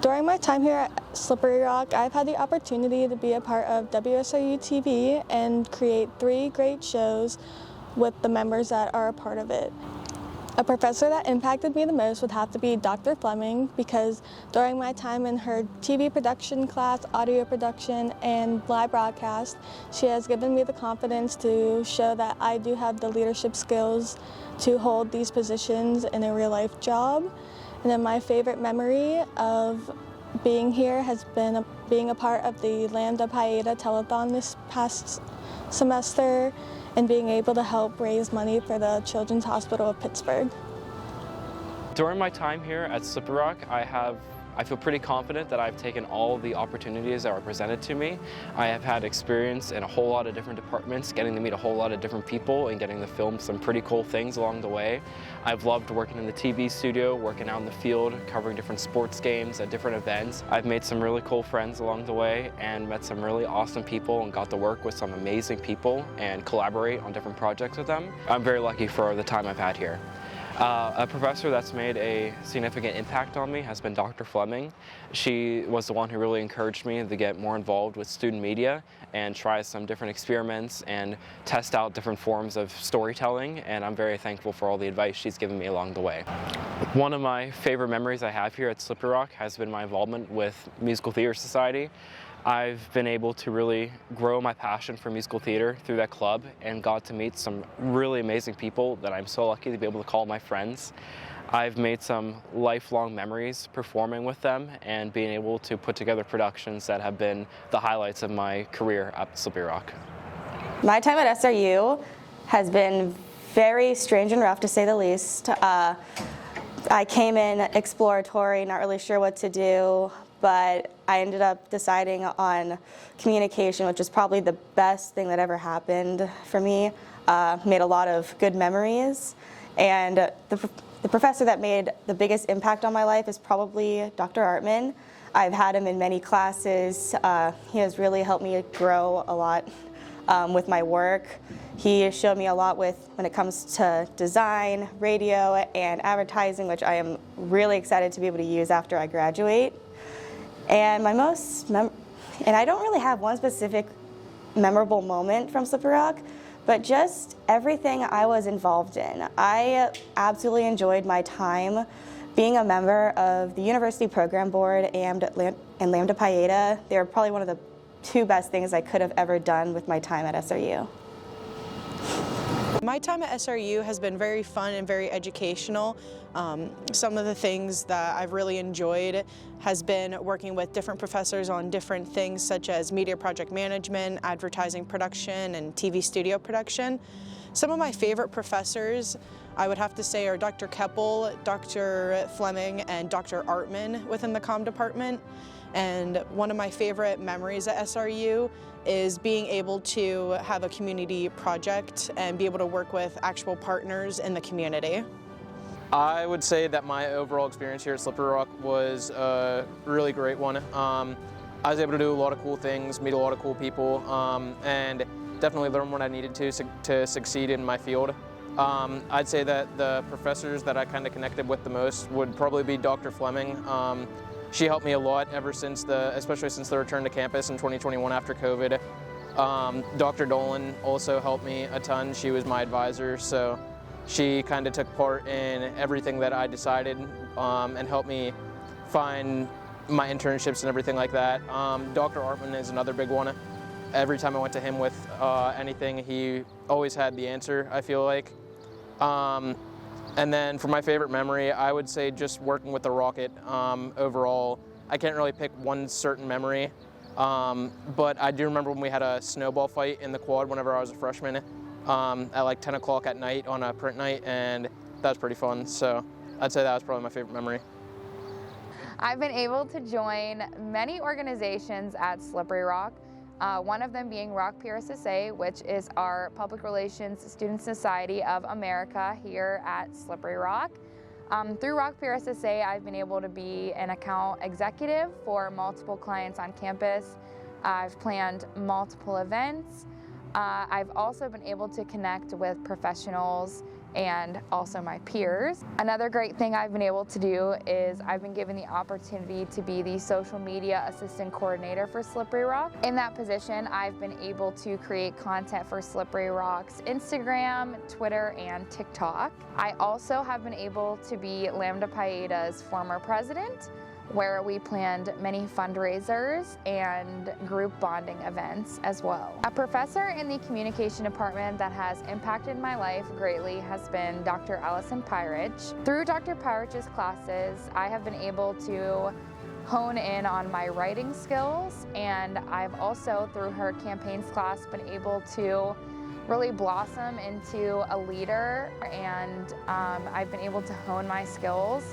During my time here at Slippery Rock, I've had the opportunity to be a part of WSRU TV and create 3 great shows with the members that are a part of it. A professor that impacted me the most would have to be Dr. Fleming, because during my time in her TV production class, audio production, and live broadcast, she has given me the confidence to show that I do have the leadership skills to hold these positions in a real-life job. And then my favorite memory of being here has been being a part of the Lambda Pi Eta telethon this past semester, and being able to help raise money for the Children's Hospital of Pittsburgh. During my time here at Slippery Rock, I feel pretty confident that I've taken all the opportunities that were presented to me. I have had experience in a whole lot of different departments, getting to meet a whole lot of different people and getting to film some pretty cool things along the way. I've loved working in the TV studio, working out in the field, covering different sports games at different events. I've made some really cool friends along the way and met some really awesome people and got to work with some amazing people and collaborate on different projects with them. I'm very lucky for the time I've had here. A professor that's made a significant impact on me has been Dr. Fleming. She was the one who really encouraged me to get more involved with student media and try some different experiments and test out different forms of storytelling, and I'm very thankful for all the advice she's given me along the way. One of my favorite memories I have here at Slippery Rock has been my involvement with Musical Theater Society. I've been able to really grow my passion for musical theater through that club and got to meet some really amazing people that I'm so lucky to be able to call my friends. I've made some lifelong memories performing with them and being able to put together productions that have been the highlights of my career at Slippery Rock. My time at SRU has been very strange and rough, to say the least. I came in exploratory, not really sure what to do, but I ended up deciding on communication, which is probably the best thing that ever happened for me. Made a lot of good memories, and the professor that made the biggest impact on my life is probably Dr. Artman. I've had him in many classes. He has really helped me grow a lot with my work. He showed me a lot when it comes to design, radio, and advertising, which I am really excited to be able to use after I graduate. And and I don't really have one specific memorable moment from Slippery Rock, but just everything I was involved in. I absolutely enjoyed my time being a member of the University Program Board and Lambda Pi Eta. They were probably one of the 2 best things I could have ever done with my time at SRU. My time at SRU has been very fun and very educational. Some of the things that I've really enjoyed has been working with different professors on different things such as media project management, advertising production, and TV studio production. Some of my favorite professors I would have to say are Dr. Keppel, Dr. Fleming, and Dr. Artman within the Comm department. And one of my favorite memories at SRU is being able to have a community project and be able to work with actual partners in the community. I would say that my overall experience here at Slippery Rock was a really great one. I was able to do a lot of cool things, meet a lot of cool people, and definitely learn what I needed to succeed in my field. I'd say that the professors that I kind of connected with the most would probably be Dr. Fleming. She helped me a lot ever since especially since the return to campus in 2021 after COVID. Dr. Dolan also helped me a ton. She was my advisor, so she kind of took part in everything that I decided and helped me find my internships and everything like that. Dr. Artman is another big one. Every time I went to him with anything, he always had the answer, I feel like. And then for my favorite memory, I would say just working with the Rocket overall. I can't really pick one certain memory, but I do remember when we had a snowball fight in the quad whenever I was a freshman at like 10 o'clock at night on a print night, and that was pretty fun. So I'd say that was probably my favorite memory. I've been able to join many organizations at Slippery Rock. One of them being Rock PRSSA, which is our Public Relations Student Society of America here at Slippery Rock. Through Rock PRSSA, I've been able to be an account executive for multiple clients on campus. I've planned multiple events. I've also been able to connect with professionals and also my peers. Another great thing I've been able to do is I've been given the opportunity to be the social media assistant coordinator for Slippery Rock. In that position, I've been able to create content for Slippery Rock's Instagram, Twitter, and TikTok. I also have been able to be Lambda Pi Eta's former president, where we planned many fundraisers and group bonding events as well. A professor in the communication department that has impacted my life greatly has been Dr. Allison Pyrich. Through Dr. Pyrich's classes, I have been able to hone in on my writing skills, and I've also, through her campaigns class, been able to really blossom into a leader, and I've been able to hone my skills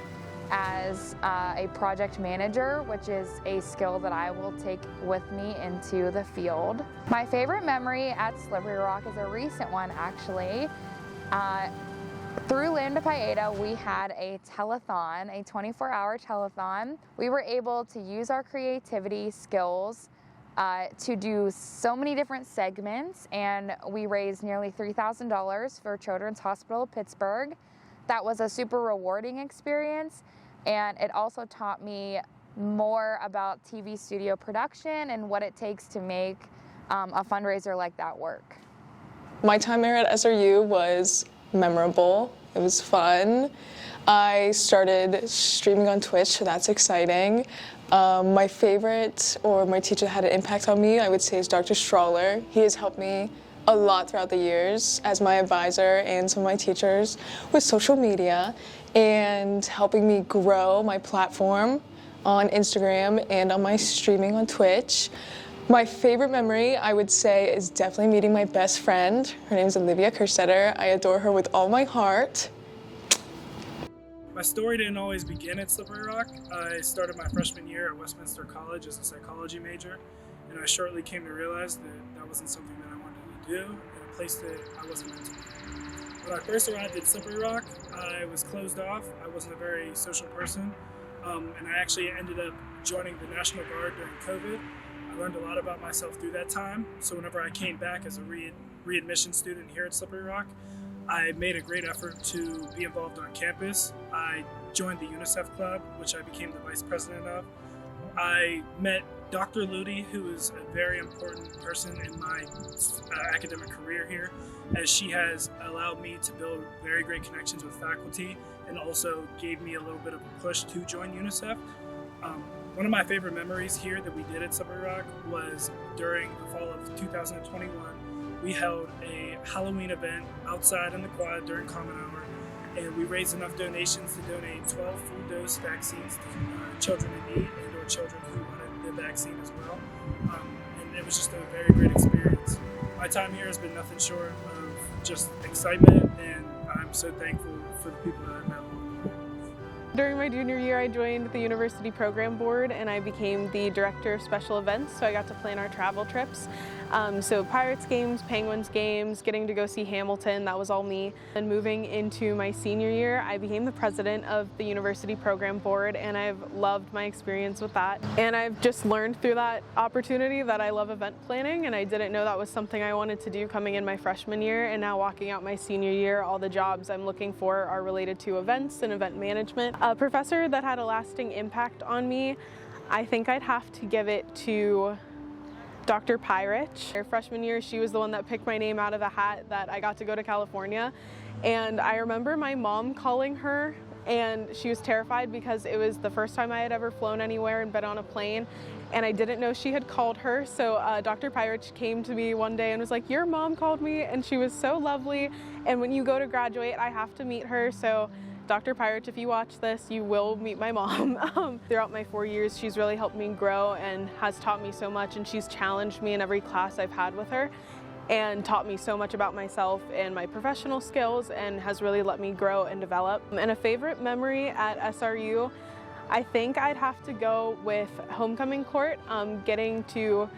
as a project manager, which is a skill that I will take with me into the field. My favorite memory at Slippery Rock is a recent one, actually. Through Lambda Pi Eta, we had a telethon, a 24-hour telethon. We were able to use our creativity skills to do so many different segments, and we raised nearly $3,000 for Children's Hospital of Pittsburgh. That was a super rewarding experience, and it also taught me more about TV studio production and what it takes to make a fundraiser like that work. My time here at SRU was memorable. It was fun. I started streaming on Twitch, so that's exciting. My favorite, or my teacher that had an impact on me, I would say, is Dr. Strawler. He has helped me a lot throughout the years as my advisor and some of my teachers with social media and helping me grow my platform on Instagram and on my streaming on Twitch. My favorite memory, I would say, is definitely meeting my best friend. Her name is Olivia Kerstetter. I adore her with all my heart. My story didn't always begin at Slippery Rock. I started my freshman year at Westminster College as a psychology major, and I shortly came to realize that that wasn't something that I wanted to do in a place that I wasn't meant to be. When I first arrived at Slippery Rock, I was closed off. I wasn't a very social person, and I actually ended up joining the National Guard during COVID. I learned a lot about myself through that time, so whenever I came back as a readmission student here at Slippery Rock, I made a great effort to be involved on campus. I joined the UNICEF Club, which I became the vice president of. I met Dr. Ludi, who is a very important person in my academic career here, as she has allowed me to build very great connections with faculty and also gave me a little bit of a push to join UNICEF. One of my favorite memories here that we did at Slippery Rock was during the fall of 2021. We held a Halloween event outside in the quad during Common Hour, and we raised enough donations to donate 12 full-dose vaccines to children in need and or children who wanted the vaccine as well. And it was just a very great experience. My time here has been nothing short of just excitement, and I'm so thankful for the people that I've met. During my junior year, I joined the University Program Board and I became the Director of Special Events, so I got to plan our travel trips. So Pirates games, Penguins games, getting to go see Hamilton, that was all me. And moving into my senior year, I became the president of the University Program Board, and I've loved my experience with that. And I've just learned through that opportunity that I love event planning, and I didn't know that was something I wanted to do coming in my freshman year. And now walking out my senior year, all the jobs I'm looking for are related to events and event management. A professor that had a lasting impact on me, I think I'd have to give it to Dr. Pyrich. Her freshman year, she was the one that picked my name out of a hat that I got to go to California. And I remember my mom calling her, and she was terrified because it was the first time I had ever flown anywhere and been on a plane, and I didn't know she had called her. So Dr. Pyrich came to me one day and was like, "Your mom called me," and she was so lovely. And when you go to graduate, I have to meet her. So Dr. Pyrich, if you watch this, you will meet my mom. Throughout my 4 years, she's really helped me grow and has taught me so much, and she's challenged me in every class I've had with her and taught me so much about myself and my professional skills and has really let me grow and develop. And a favorite memory at SRU, I think I'd have to go with homecoming court, getting to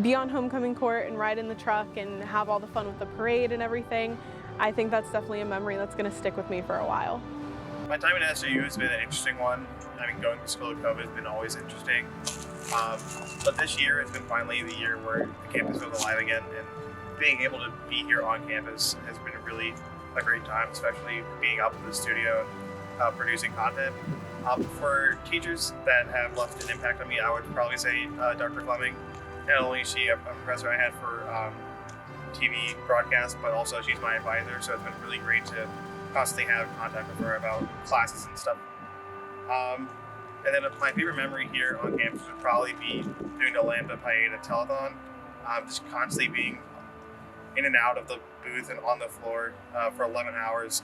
be on homecoming court and ride in the truck and have all the fun with the parade and everything. I think that's definitely a memory that's going to stick with me for a while. My time at SRU has been an interesting one. I mean, going to school at COVID has been always interesting. But this year has been finally the year where the campus feels alive again, and being able to be here on campus has been a really a great time, especially being up in the studio and producing content. For teachers that have left an impact on me, I would probably say Dr. Fleming. Not only is she a professor I had for TV broadcast, but also she's my advisor, so it's been really great to constantly have contact with her about classes and stuff. And then my favorite memory here on campus would probably be doing the Lambda Pi Eta telethon. Just constantly being in and out of the booth and on the floor for 11 hours,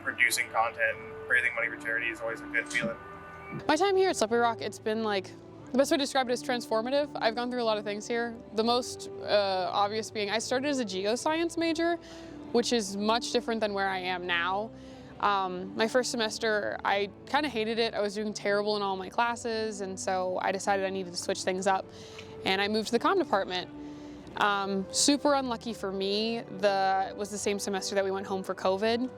producing content and raising money for charity is always a good feeling. My time here at Slippery Rock, it's been like, the best way to describe it is transformative. I've gone through a lot of things here. The most obvious being I started as a geoscience major, which is much different than where I am now. My first semester, I kind of hated it. I was doing terrible in all my classes, and so I decided I needed to switch things up, and I moved to the comm department. Super unlucky for me, it was the same semester that we went home for COVID.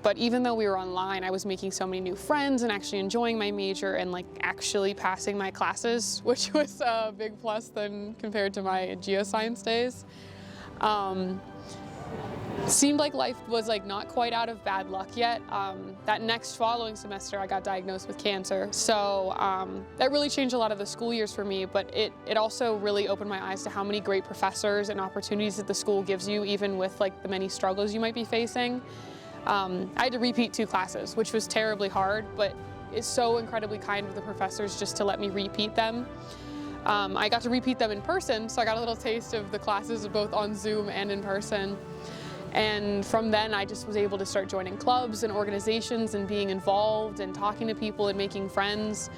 But even though we were online, I was making so many new friends and actually enjoying my major and like actually passing my classes, which was a big plus than compared to my geoscience days. Seemed like life was like not quite out of bad luck yet. That next following semester, I got diagnosed with cancer. So that really changed a lot of the school years for me, but it also really opened my eyes to how many great professors and opportunities that the school gives you, even with like the many struggles you might be facing. I had to repeat 2 classes, which was terribly hard, but it's so incredibly kind of the professors just to let me repeat them. I got to repeat them in person, so I got a little taste of the classes both on Zoom and in person. And from then, I just was able to start joining clubs and organizations and being involved and talking to people and making friends.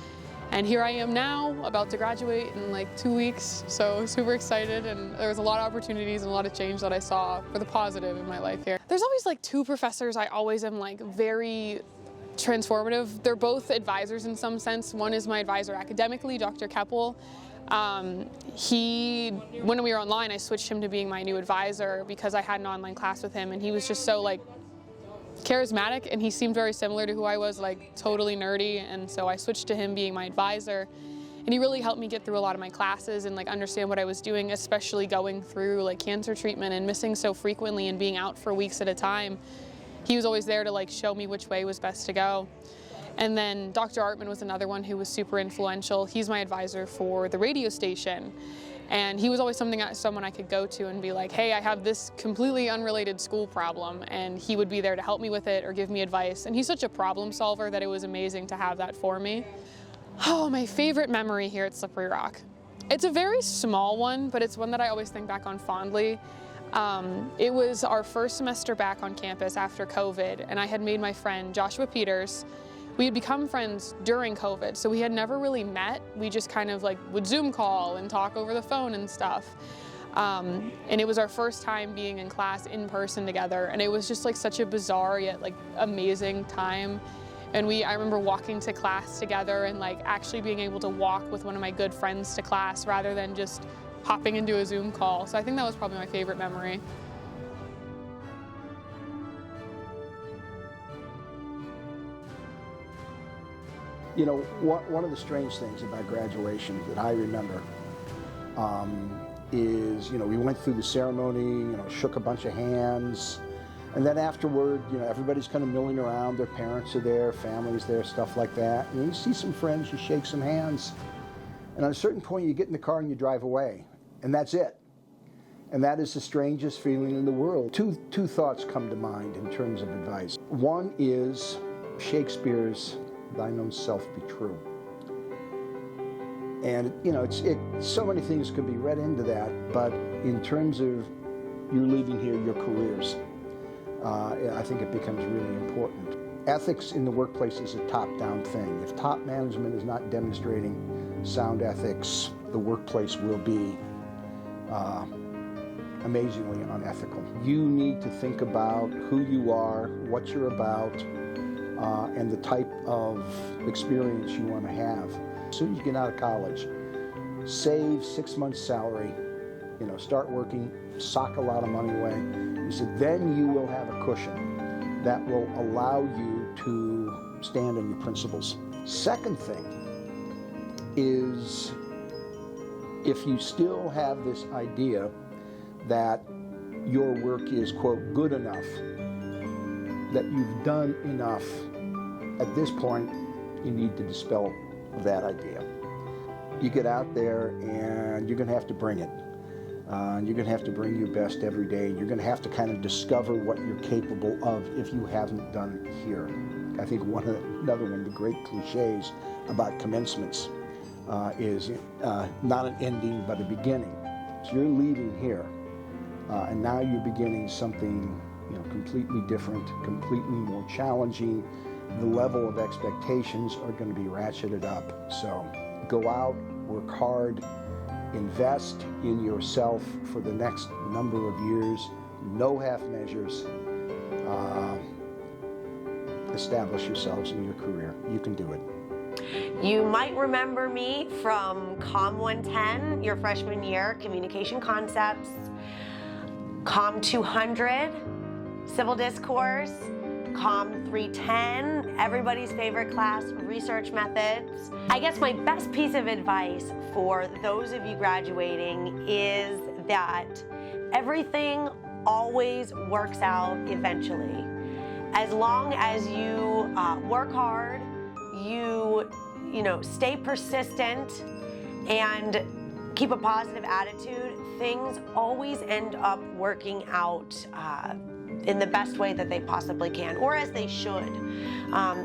And here I am now, about to graduate in like 2 weeks, so super excited, and there was a lot of opportunities and a lot of change that I saw for the positive in my life here. There's always like 2 professors I always am like very transformative. They're both advisors in some sense. One is my advisor academically, Dr. Keppel. When we were online, I switched him to being my new advisor because I had an online class with him, and he was just so like charismatic, and he seemed very similar to who I was, like totally nerdy, and so I switched to him being my advisor, and he really helped me get through a lot of my classes and like understand what I was doing, especially going through like cancer treatment and missing so frequently and being out for weeks at a time. He was always there to like show me which way was best to go. And then Dr. Artman was another one who was super influential. He's my advisor for the radio station. And he was always someone I could go to and be like, hey, I have this completely unrelated school problem, and he would be there to help me with it or give me advice. And he's such a problem solver that it was amazing to have that for me. Oh, my favorite memory here at Slippery Rock. It's a very small one, but it's one that I always think back on fondly. It was our first semester back on campus after COVID, and I had made my friend Joshua Peters. We had become friends during COVID, so we had never really met. We just kind of like would Zoom call and talk over the phone and stuff. And it was our first time being in class in person together, and it was just like such a bizarre yet like amazing time. And I remember walking to class together and like actually being able to walk with one of my good friends to class rather than just hopping into a Zoom call. So I think that was probably my favorite memory. You know, one of the strange things about graduation that I remember is, you know, we went through the ceremony, you know, shook a bunch of hands, and then afterward, you know, everybody's kind of milling around, their parents are there, families there, stuff like that. And you see some friends, you shake some hands, and at a certain point you get in the car and you drive away, and that's it. And that is the strangest feeling in the world. Two thoughts come to mind in terms of advice. One is Shakespeare's thine own self be true. And, you know, so many things could be read into that, but in terms of you leaving here, your careers, I think it becomes really important. Ethics in the workplace is a top-down thing. If top management is not demonstrating sound ethics, the workplace will be amazingly unethical. You need to think about who you are, what you're about, and the type of experience you want to have. As soon as you get out of college, save 6 months' salary, you know, start working, sock a lot of money away. You said then you will have a cushion that will allow you to stand on your principles. Second thing is, if you still have this idea that your work is, quote, good enough, that you've done enough. At this point, you need to dispel that idea. You get out there and you're going to have to bring it. You're going to have to bring your best every day. You're going to have to kind of discover what you're capable of if you haven't done it here. I think another one of the great cliches about commencements is not an ending but a beginning. So you're leaving here, and now you're beginning something completely different, completely more challenging. The level of expectations are going to be ratcheted up. So go out, work hard, invest in yourself for the next number of years. No half measures. Establish yourselves in your career. You can do it. You might remember me from Comm 110, your freshman year, Communication Concepts, Comm 200, Civil Discourse, Comm 310, everybody's favorite class, Research Methods. I guess my best piece of advice for those of you graduating is that everything always works out eventually. As long as you work hard, you stay persistent and keep a positive attitude, things always end up working out in the best way that they possibly can, or as they should.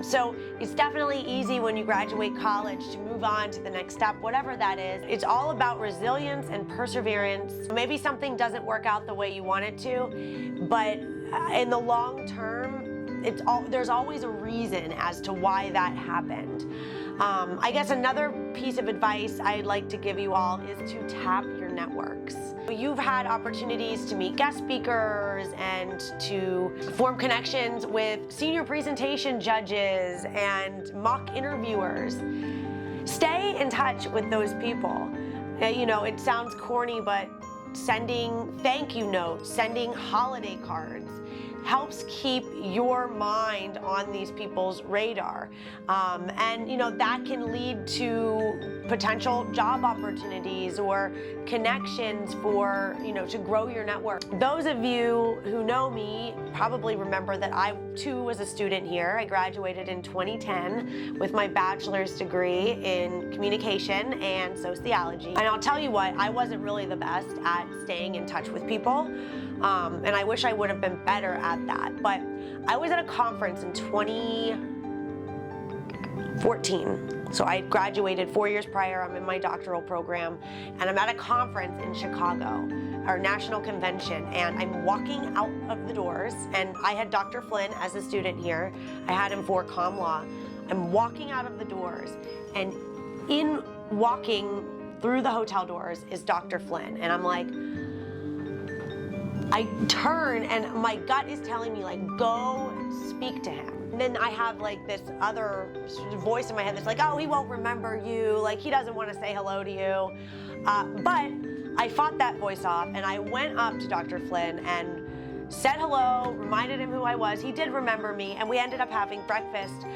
So it's definitely easy when you graduate college to move on to the next step, whatever that is. It's all about resilience and perseverance. Maybe something doesn't work out the way you want it to, but in the long term, there's always a reason as to why that happened. I guess another piece of advice I'd like to give you all is to tap your networks. You've had opportunities to meet guest speakers and to form connections with senior presentation judges and mock interviewers. Stay in touch with those people. It sounds corny, but sending thank you notes, sending holiday cards, helps keep your mind on these people's radar. And that can lead to potential job opportunities or connections for, to grow your network. Those of you who know me probably remember that I too was a student here. I graduated in 2010 with my bachelor's degree in communication and sociology. And I'll tell you what, I wasn't really the best at staying in touch with people. And I wish I would have been better at that. But I was at a conference in 2014. So I graduated 4 years prior. I'm in my doctoral program. And I'm at a conference in Chicago, our national convention. And I'm walking out of the doors. And I had Dr. Flynn as a student here. I had him for Comm Law. I'm walking out of the doors. And in walking through the hotel doors is Dr. Flynn. And I'm like, I turn and my gut is telling me, go speak to him. And then I have this other voice in my head that's like, oh, he won't remember you. He doesn't want to say hello to you. But I fought that voice off and I went up to Dr. Flynn and said hello, reminded him who I was. He did remember me, and we ended up having breakfast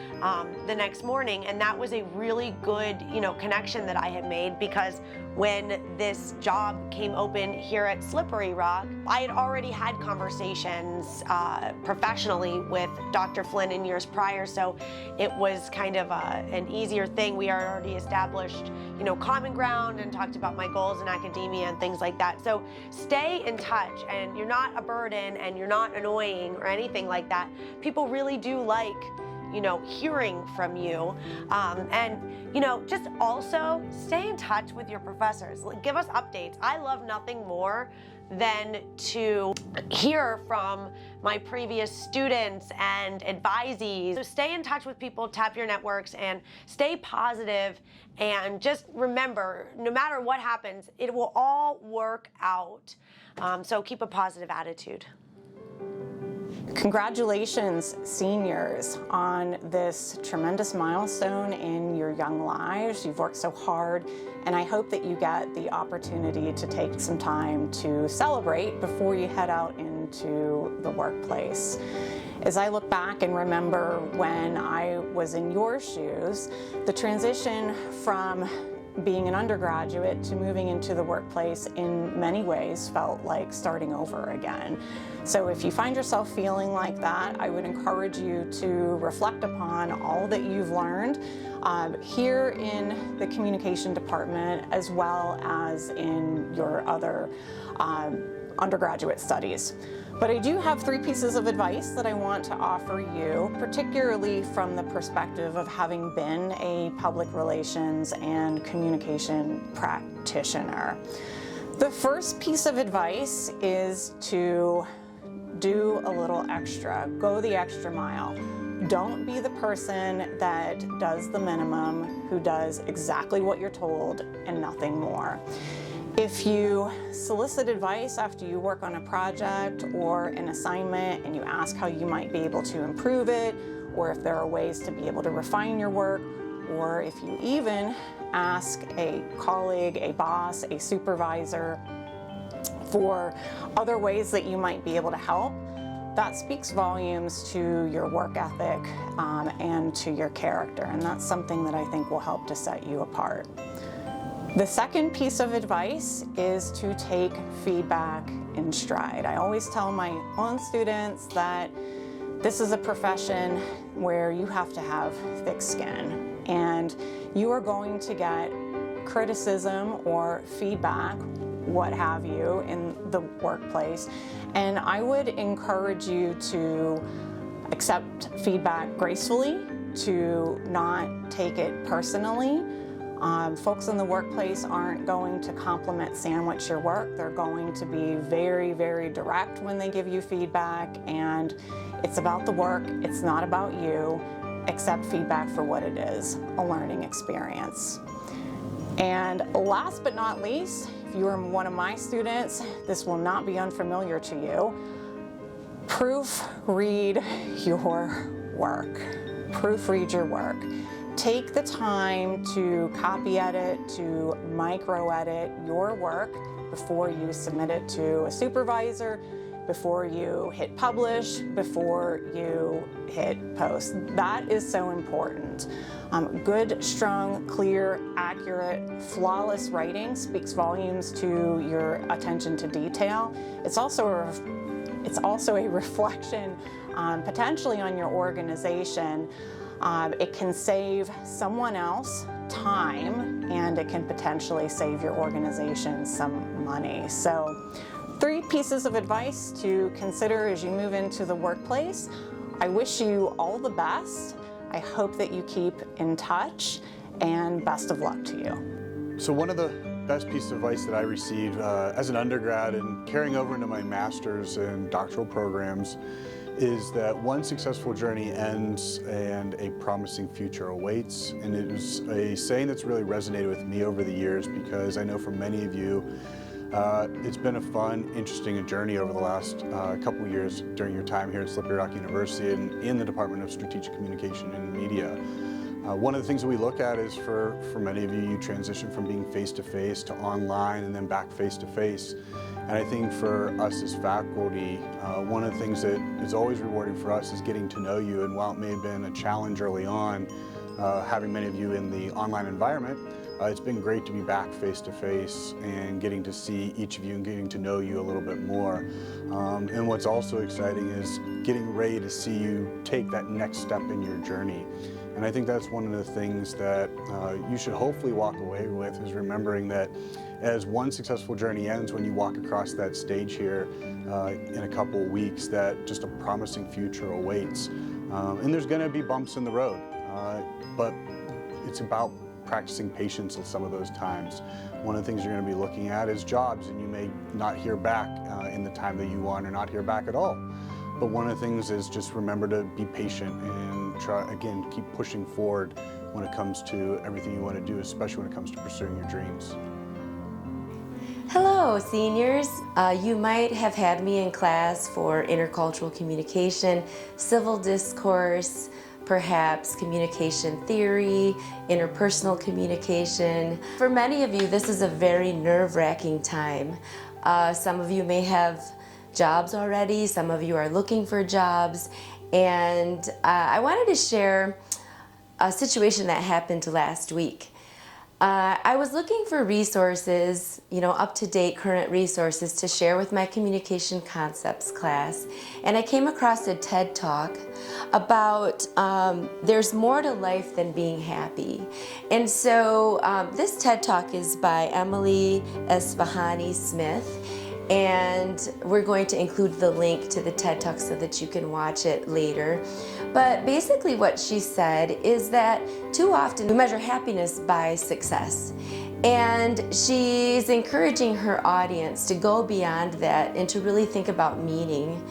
the next morning, and that was a really good, connection that I had made, because when this job came open here at Slippery Rock, I had already had conversations professionally with Dr. Flynn in years prior, so it was kind of an easier thing. We had already established, common ground and talked about my goals in academia and things like that. So stay in touch, and you're not a burden and you're not annoying or anything like that. People really do like, hearing from you. And, just also stay in touch with your professors. Give us updates. I love nothing more than to hear from my previous students and advisees. So stay in touch with people, tap your networks, and stay positive. And just remember, no matter what happens, it will all work out. So keep a positive attitude. Congratulations, seniors, on this tremendous milestone in your young lives. You've worked so hard, and I hope that you get the opportunity to take some time to celebrate before you head out into the workplace. As I look back and remember when I was in your shoes, the transition from being an undergraduate to moving into the workplace in many ways felt like starting over again. So if you find yourself feeling like that, I would encourage you to reflect upon all that you've learned here in the communication department as well as in your other undergraduate studies. But I do have 3 pieces of advice that I want to offer you, particularly from the perspective of having been a public relations and communication practitioner. The first piece of advice is to do a little extra. Go the extra mile. Don't be the person that does the minimum, who does exactly what you're told and nothing more. If you solicit advice after you work on a project or an assignment and you ask how you might be able to improve it, or if there are ways to be able to refine your work, or if you even ask a colleague, a boss, a supervisor for other ways that you might be able to help, that speaks volumes to your work ethic and to your character, and that's something that I think will help to set you apart. The second piece of advice is to take feedback in stride. I always tell my own students that this is a profession where you have to have thick skin, and you are going to get criticism or feedback, what have you, in the workplace. And I would encourage you to accept feedback gracefully, to not take it personally. Folks in the workplace aren't going to compliment sandwich your work. They're going to be very, very direct when they give you feedback, and it's about the work, it's not about you. Accept feedback for what it is, a learning experience. And last but not least, if you are one of my students, this will not be unfamiliar to you. Proofread your work. Proofread your work. Take the time to copy edit, to micro edit your work before you submit it to a supervisor, before you hit publish, before you hit post. That is so important. Good, strong, clear, accurate, flawless writing speaks volumes to your attention to detail. It's also a reflection potentially on your organization. It can save someone else time, and it can potentially save your organization some money. So 3 pieces of advice to consider as you move into the workplace. I wish you all the best. I hope that you keep in touch, and best of luck to you. So one of the best pieces of advice that I received as an undergrad and carrying over into my master's and doctoral programs is that one successful journey ends and a promising future awaits. And it was a saying that's really resonated with me over the years, because I know for many of you, it's been a fun, interesting journey over the last couple years during your time here at Slippery Rock University and in the Department of Strategic Communication and Media. One of the things that we look at is for many of you, you transition from being face-to-face to online and then back face-to-face. And I think for us as faculty, one of the things that is always rewarding for us is getting to know you. And while it may have been a challenge early on, having many of you in the online environment, it's been great to be back face-to-face and getting to see each of you and getting to know you a little bit more. And what's also exciting is getting ready to see you take that next step in your journey. And I think that's one of the things that you should hopefully walk away with, is remembering that as one successful journey ends, when you walk across that stage here in a couple of weeks, that just a promising future awaits. And there's going to be bumps in the road, but it's about practicing patience at some of those times. One of the things you're going to be looking at is jobs, and you may not hear back in the time that you want, or not hear back at all. But one of the things is just remember to be patient and try, again, keep pushing forward when it comes to everything you want to do, especially when it comes to pursuing your dreams. Hello, seniors. You might have had me in class for intercultural communication, civil discourse, perhaps communication theory, interpersonal communication. For many of you, this is a very nerve-wracking time. Some of you may have jobs already, some of you are looking for jobs, and I wanted to share a situation that happened last week. I was looking for resources, up-to-date current resources to share with my communication concepts class, and I came across a TED Talk about there's more to life than being happy. And so this TED Talk is by Emily Esfahani Smith, and we're going to include the link to the TED Talk so that you can watch it later. But basically what she said is that too often we measure happiness by success. And she's encouraging her audience to go beyond that and to really think about meaning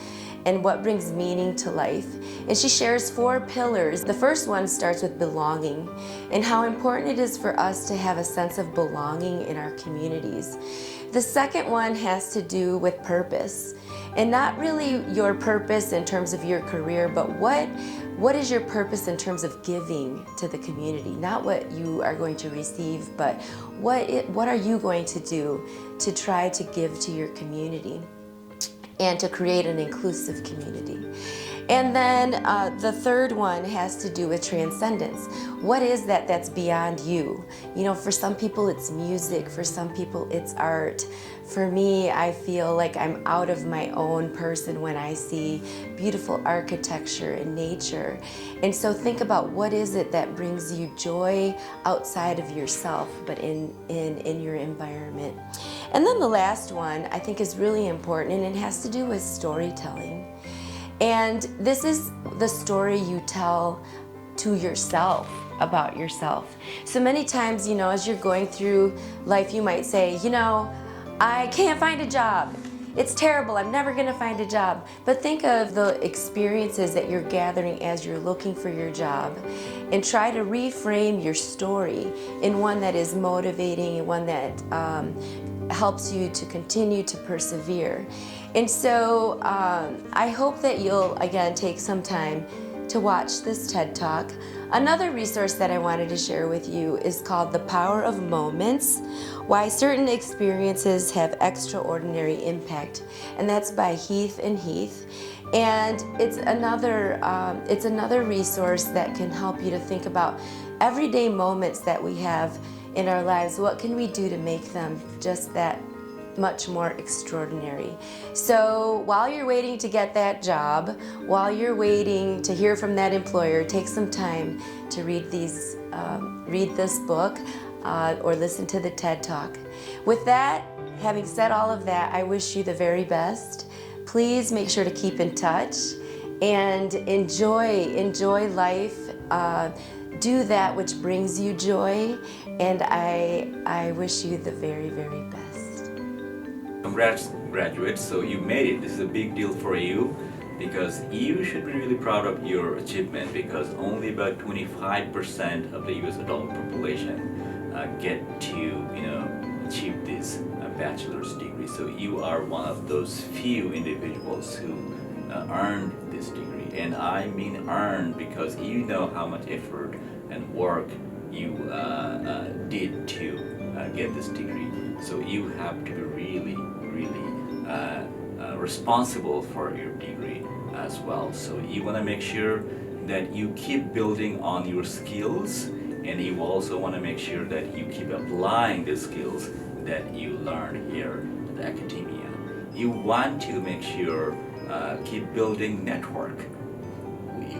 and what brings meaning to life. And she shares 4 pillars. The first one starts with belonging and how important it is for us to have a sense of belonging in our communities. The second one has to do with purpose, and not really your purpose in terms of your career, but what is your purpose in terms of giving to the community? Not what you are going to receive, but what are you going to do to try to give to your community and to create an inclusive community. And then the third one has to do with transcendence. What is that that's beyond you? For some people it's music, for some people it's art. For me, I feel like I'm out of my own person when I see beautiful architecture and nature. And so think about what is it that brings you joy outside of yourself, but in your environment. And then the last one I think is really important, and it has to do with storytelling. And this is the story you tell to yourself about yourself. So many times, as you're going through life, you might say, I can't find a job. It's terrible, I'm never gonna find a job. But think of the experiences that you're gathering as you're looking for your job, and try to reframe your story in one that is motivating and one that helps you to continue to persevere. And so I hope that you'll, again, take some time to watch this TED Talk. Another resource that I wanted to share with you is called The Power of Moments: Why Certain Experiences Have Extraordinary Impact. And that's by Heath and Heath. And it's another resource that can help you to think about everyday moments that we have in our lives. What can we do to make them just that much more extraordinary? So while you're waiting to get that job, while you're waiting to hear from that employer, take some time to read this book or listen to the TED Talk. With that, having said all of that, I wish you the very best. Please make sure to keep in touch and enjoy life. Do that which brings you joy, and I wish you the very, very best. Congrats, graduates. So you made it. This is a big deal for you because you should be really proud of your achievement, because only about 25% of the US adult population get to achieve this bachelor's degree. So you are one of those few individuals who earned this degree. And I mean earned because you know how much effort and work you did to get this degree. So you have to be really responsible for your degree as well. So you want to make sure that you keep building on your skills, and you also want to make sure that you keep applying the skills that you learn here at the academia. You want to make sure keep building network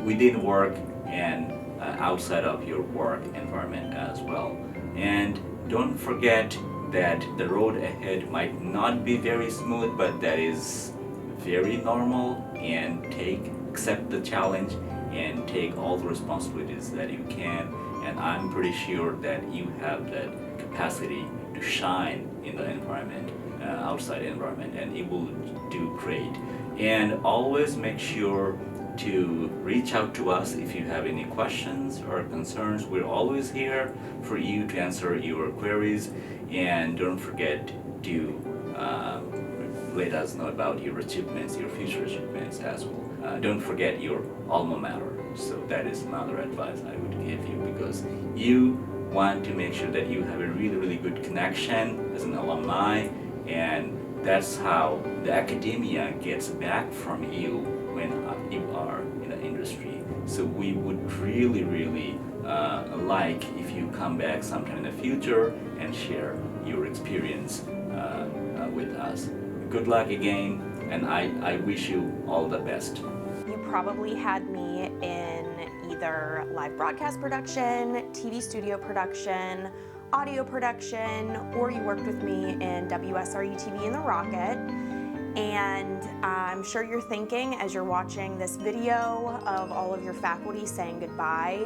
within work and outside of your work environment as well. And don't forget that the road ahead might not be very smooth, but that is very normal, and accept the challenge and take all the responsibilities that you can. And I'm pretty sure that you have that capacity to shine in the environment, outside environment, and you will do great. And always make sure to reach out to us if you have any questions or concerns. We're always here for you to answer your queries, and don't forget to let us know about your achievements, your future achievements as well. Don't forget your alma mater. So that is another advice I would give you, because you want to make sure that you have a really good connection as an alumni, and that's how the academia gets back from you when you are in the industry. So we would really like if you come back sometime in the future and share your experience with us. Good luck again, and I wish you all the best. You probably had me in either live broadcast production, TV studio production, audio production, or you worked with me in WSRU TV in the Rocket. And I'm sure you're thinking as you're watching this video of all of your faculty saying goodbye,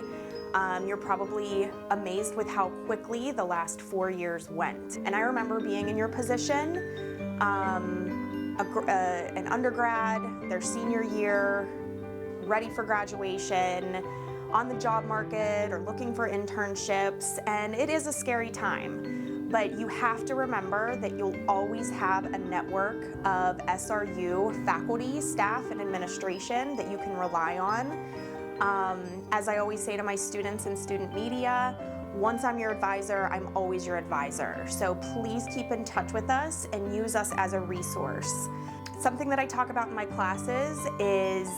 you're probably amazed with how quickly the last 4 years went. And I remember being in your position, an undergrad, their senior year, ready for graduation, on the job market or looking for internships, and it is a scary time. But you have to remember that you'll always have a network of SRU faculty, staff, and administration that you can rely on. As I always say to my students in student media, once I'm your advisor, I'm always your advisor. So please keep in touch with us and use us as a resource. Something that I talk about in my classes is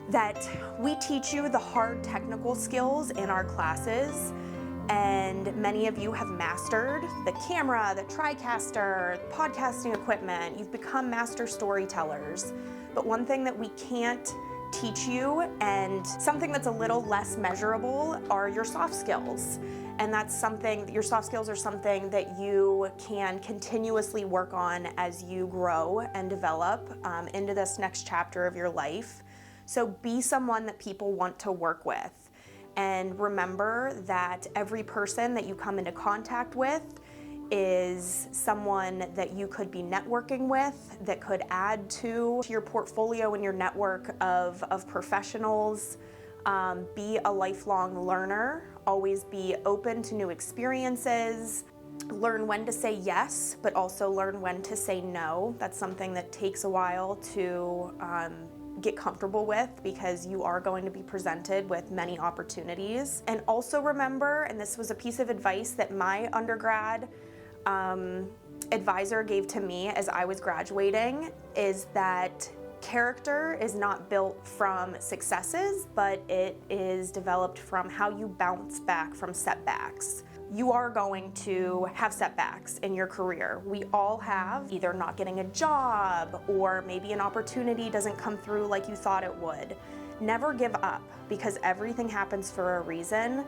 that we teach you the hard technical skills in our classes, and many of you have mastered the camera, the TriCaster, podcasting equipment. You've become master storytellers. But one thing that we can't teach you, and something that's a little less measurable, are your soft skills. And that's something, your soft skills are something that you can continuously work on as you grow and develop into this next chapter of your life. So be someone that people want to work with. And remember that every person that you come into contact with is someone that you could be networking with, that could add to your portfolio and your network of professionals. Be a lifelong learner, always be open to new experiences. Learn when to say yes, but also learn when to say no. That's something that takes a while to get comfortable with, because you are going to be presented with many opportunities. And also remember, and this was a piece of advice that my undergrad advisor gave to me as I was graduating, is that character is not built from successes, but it is developed from how you bounce back from setbacks. You are going to have setbacks in your career. We all have, either not getting a job, or maybe an opportunity doesn't come through like you thought it would. Never give up, because everything happens for a reason.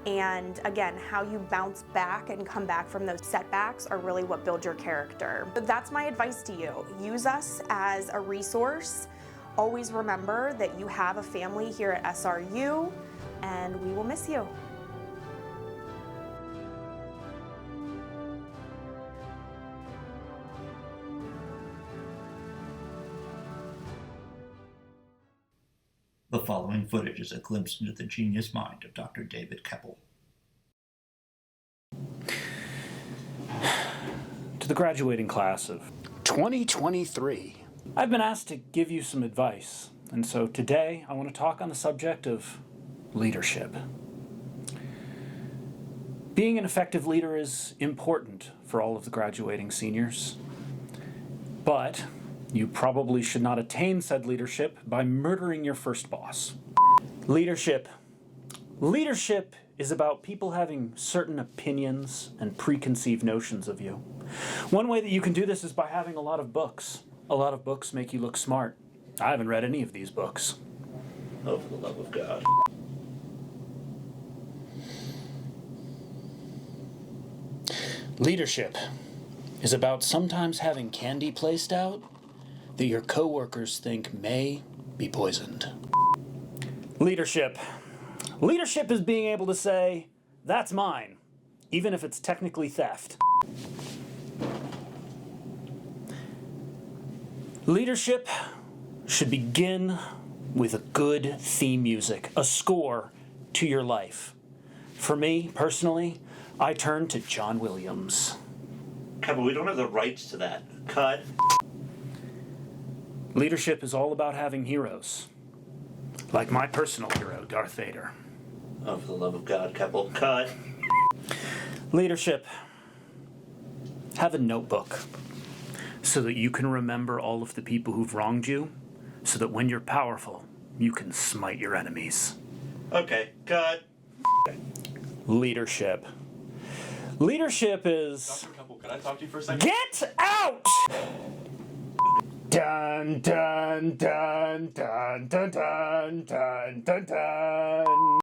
And again, how you bounce back and come back from those setbacks are really what build your character. But that's my advice to you. Use us as a resource. Always remember that you have a family here at SRU, and we will miss you. The following footage is a glimpse into the genius mind of Dr. David Keppel. To the graduating class of 2023, I've been asked to give you some advice, and so today I want to talk on the subject of leadership. Being an effective leader is important for all of the graduating seniors, but you probably should not attain said leadership by murdering your first boss. Leadership is about people having certain opinions and preconceived notions of you. One way that you can do this is by having a lot of books. A lot of books make you look smart. I haven't read any of these books. Oh, for the love of God. Leadership is about sometimes having candy placed out that your coworkers think may be poisoned. Leadership is being able to say, that's mine, even if it's technically theft. Leadership should begin with a good theme music, a score to your life. For me, personally, I turn to John Williams. But we don't have the rights to that. Cut. Leadership is all about having heroes. Like my personal hero, Darth Vader. Oh, for the love of God, Keppel. Cut. Leadership. Have a notebook so that you can remember all of the people who've wronged you, so that when you're powerful, you can smite your enemies. Okay, cut. Leadership. Leadership is... Dr. Temple, can I talk to you for a second? Get out! Dun dun dun dun dun dun dun dun dun.